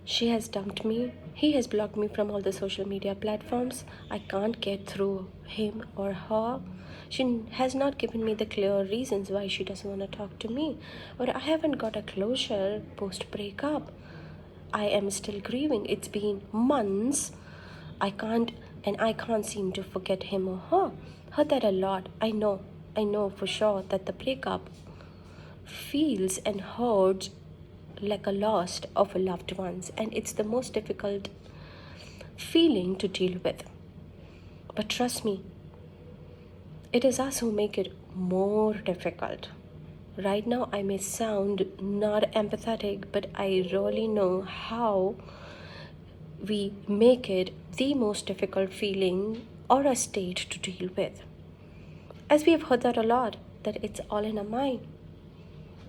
She has dumped me. He has blocked me from all the social media platforms. I can't get through him or her. She has not given me the clear reasons why she doesn't want to talk to me. Or I haven't got a closure post breakup. I am still grieving. It's been months. I can't seem to forget him or her. Hurt that a lot. I know for sure that the breakup feels and hurts like a loss of a loved ones, and it's the most difficult feeling to deal with. But trust me, it is us who make it more difficult. Right now I may sound not empathetic, but I really know how we make it the most difficult feeling or a state to deal with. As we have heard that a lot, that it's all in our mind.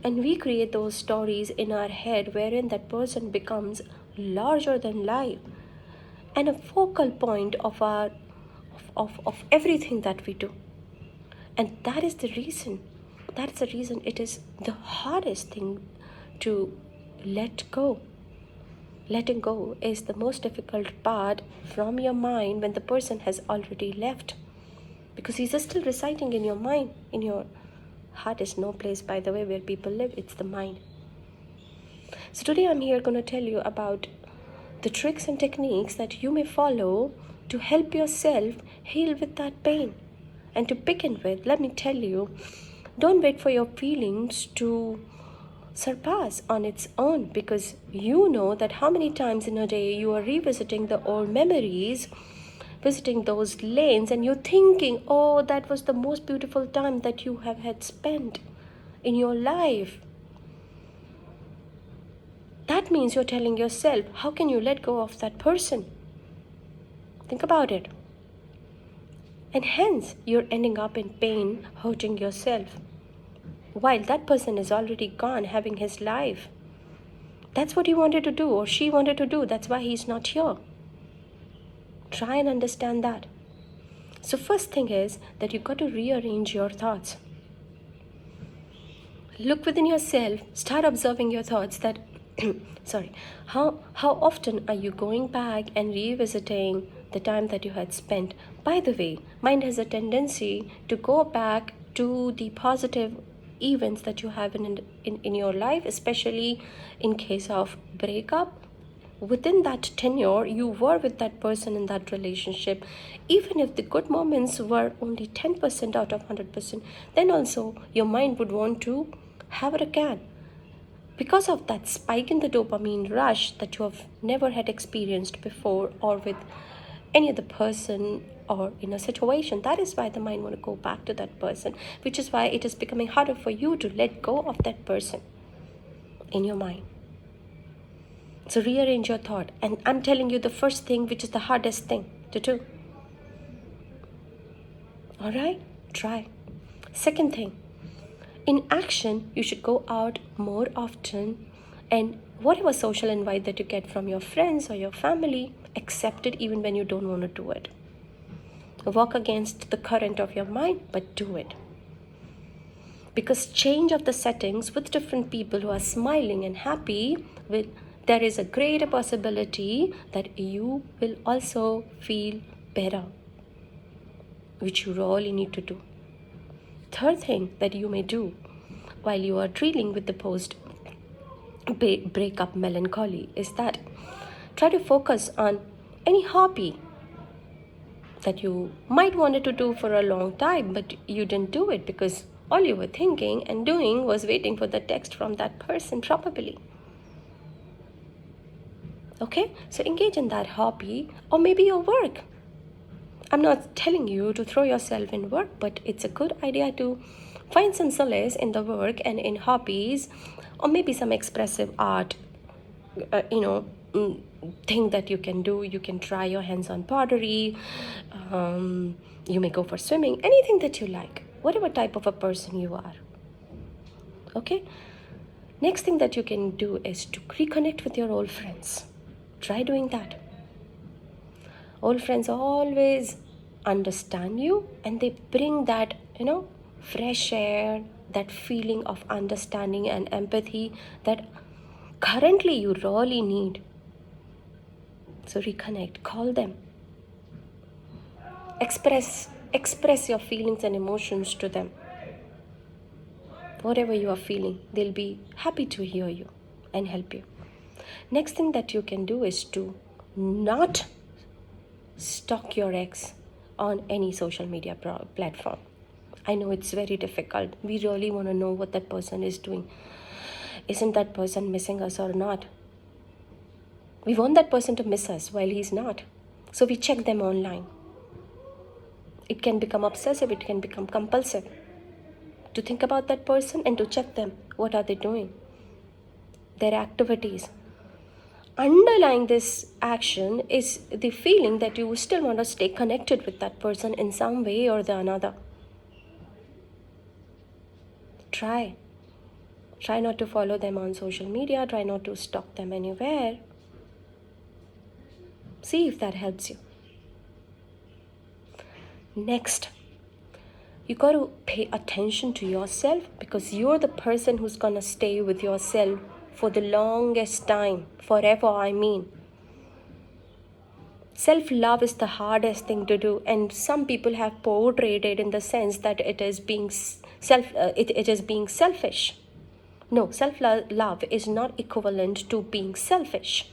And we create those stories in our head wherein that person becomes larger than life and a focal point of everything that we do. And that is the reason it is the hardest thing to let go. Letting go is the most difficult part from your mind when the person has already left, because he's still residing in your mind. In your heart is no place, by the way, where people live. It's the mind. So today I'm here going to tell you about the tricks and techniques that you may follow to help yourself heal with that pain. And to begin with, let me tell you, don't wait for your feelings to surpass on its own, because you know that how many times in a day you are revisiting the old memories, visiting those lanes, and you're thinking, oh, that was the most beautiful time that you have had spent in your life. That means you're telling yourself, how can you let go of that person? Think about it. And hence, you're ending up in pain, hurting yourself, while that person is already gone, having his life. That's what he wanted to do, or she wanted to do. That's why he's not here. Try and understand that. So first thing is that you've got to rearrange your thoughts. Look within yourself, start observing your thoughts that how often are you going back and revisiting the time that you had spent? By the way, mind has a tendency to go back to the positive events that you have in your life, especially in case of breakup. Within that tenure you were with that person in that relationship, even if the good moments were only 10% out of 100%, then also your mind would want to have it again, because of that spike in the dopamine rush that you have never had experienced before, or with any other person or in a situation. That is why the mind want to go back to that person, which is why it is becoming harder for you to let go of that person in your mind. So rearrange your thought. And I'm telling you the first thing, which is the hardest thing to do. All right? Try. Second thing, in action, you should go out more often, and whatever social invite that you get from your friends or your family, accept it even when you don't want to do it. Walk against the current of your mind, but do it. Because change of the settings with different people who are smiling and happy, there is a greater possibility that you will also feel better, which you really need to do. Third thing that you may do while you are dealing with the post breakup melancholy is that try to focus on any hobby that you might wanted to do for a long time, but you didn't do it because all you were thinking and doing was waiting for the text from that person, probably. Okay, so engage in that hobby, or maybe your work. I'm not telling you to throw yourself in work, but it's a good idea to find some solace in the work and in hobbies, or maybe some expressive art, thing that you can do. You can try your hands on pottery, you may go for swimming, anything that you like, whatever type of a person you are. Okay, next thing that you can do is to reconnect with your old friends. Try doing that. Old friends always understand you, and they bring that fresh air, that feeling of understanding and empathy that currently you really need. So reconnect, call them, express your feelings and emotions to them. Whatever you are feeling, they'll be happy to hear you and help you. Next thing that you can do is to not stalk your ex on any social media platform. I know it's very difficult. We really want to know what that person is doing. Isn't that person missing us or not? We want that person to miss us while he's not. So we check them online. It can become obsessive, it can become compulsive to think about that person and to check them. What are they doing? Their activities. Underlying this action is the feeling that you still want to stay connected with that person in some way or the another. Try not to follow them on social media. Try not to stalk them anywhere. See if that helps you. Next, you got to pay attention to yourself, because you're the person who's gonna stay with yourself for the longest time, forever, I mean. Self-love is the hardest thing to do, and some people have portrayed it in the sense that it is being being selfish. No, self-love is not equivalent to being selfish.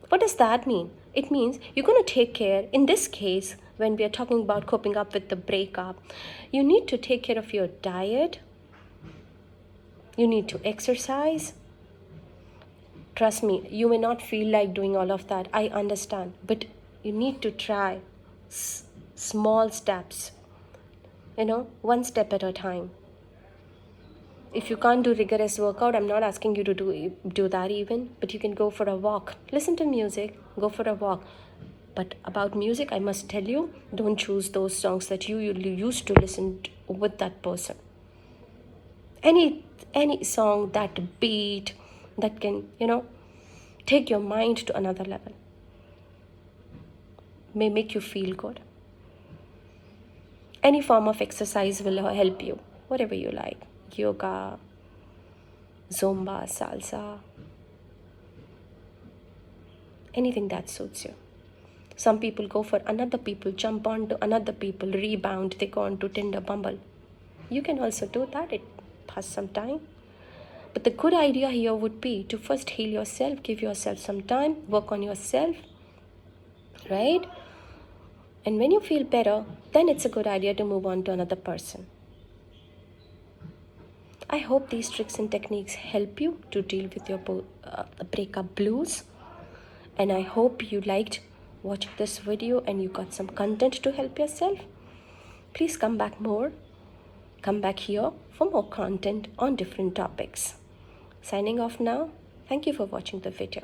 What does that mean? It means you're going to take care. In this case, when we are talking about coping up with the breakup, you need to take care of your diet. You need to exercise. Trust me, you may not feel like doing all of that. I understand. But you need to try small steps. One step at a time. If you can't do rigorous workout, I'm not asking you to do that even, but you can go for a walk. Listen to music, go for a walk. But about music, I must tell you, don't choose those songs that you used to listen to with that person. Any song, that beat, that can, take your mind to another level, may make you feel good. Any form of exercise will help you, whatever you like. Yoga, Zumba, salsa, anything that suits you. Some people go for another people, jump onto another people, rebound, they go on to Tinder, Bumble. You can also do that. It pass some time. But the good idea here would be to first heal yourself, give yourself some time, work on yourself, right? And when you feel better, then it's a good idea to move on to another person. I hope these tricks and techniques help you to deal with your breakup blues. And I hope you liked watching this video and you got some content to help yourself. Please come back here for more content on different topics. Signing off now. Thank you for watching the video.